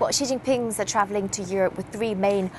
Well, Xi Jinping's travelling to Europe with three main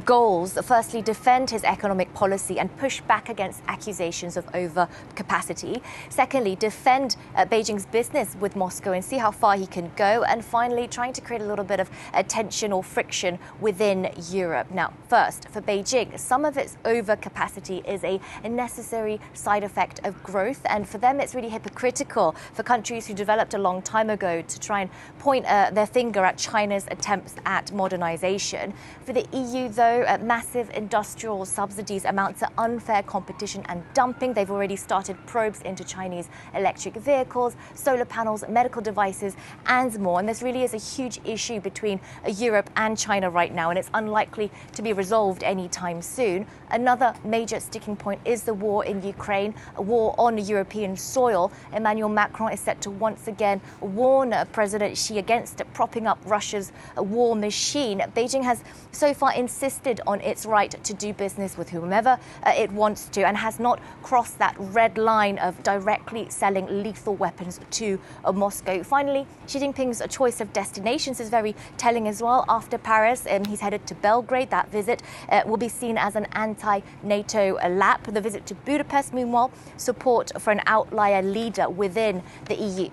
goals. Firstly, defend his economic policy and push back against accusations of overcapacity. Secondly, defend Beijing's business with Moscow and see how far he can go. And finally, trying to create a little bit of tension or friction within Europe. Now, first, for Beijing, some of its overcapacity is a necessary side effect of growth. And for them, it's really hypocritical for countries who developed a long time ago to try and point their finger at China's attempts at modernization. For the EU, though, massive industrial subsidies amount to unfair competition and dumping. They've already started probes into Chinese electric vehicles, solar panels, medical devices, and more. And this really is a huge issue between Europe and China right now, and it's unlikely to be resolved anytime soon. Another major sticking point is the war in Ukraine, a war on European soil. Emmanuel Macron is set to once again warn President Xi against propping up Russia's war machine. Beijing has so far insisted on its right to do business with whomever it wants to and has not crossed that red line of directly selling lethal weapons to Moscow. Finally, Xi Jinping's choice of destinations is very telling as well. After Paris, he's headed to Belgrade. That visit will be seen as an anti-NATO lap. The visit to Budapest, meanwhile, support for an outlier leader within the EU.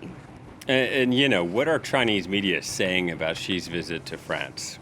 And what are Chinese media saying about Xi's visit to France?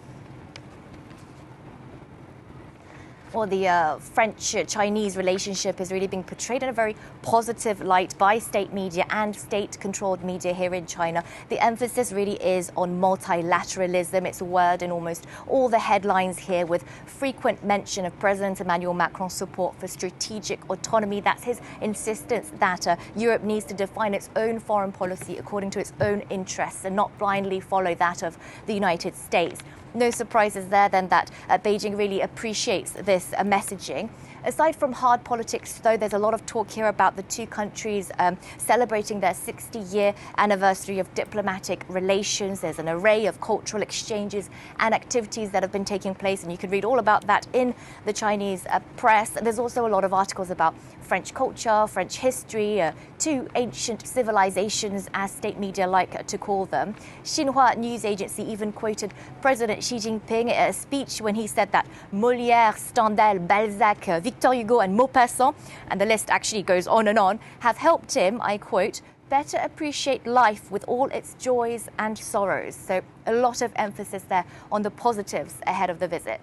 Well, the French-Chinese relationship is really being portrayed in a very positive light by state media and state-controlled media here in China. The emphasis really is on multilateralism. It's a word in almost all the headlines here, with frequent mention of President Emmanuel Macron's support for strategic autonomy. That's his insistence that Europe needs to define its own foreign policy according to its own interests and not blindly follow that of the United States. No surprises there then that Beijing really appreciates this messaging. Aside from hard politics, though, there's a lot of talk here about the two countries celebrating their 60-year anniversary of diplomatic relations. There's an array of cultural exchanges and activities that have been taking place, and you can read all about that in the Chinese press. There's also a lot of articles about French culture, French history, two ancient civilizations, as state media like to call them. Xinhua news agency even quoted President Xi Jinping in a speech when he said that Molière, Stendhal, Balzac, Victor Hugo and Maupassant, and the list actually goes on, have helped him, I quote, better appreciate life with all its joys and sorrows. So a lot of emphasis there on the positives ahead of the visit.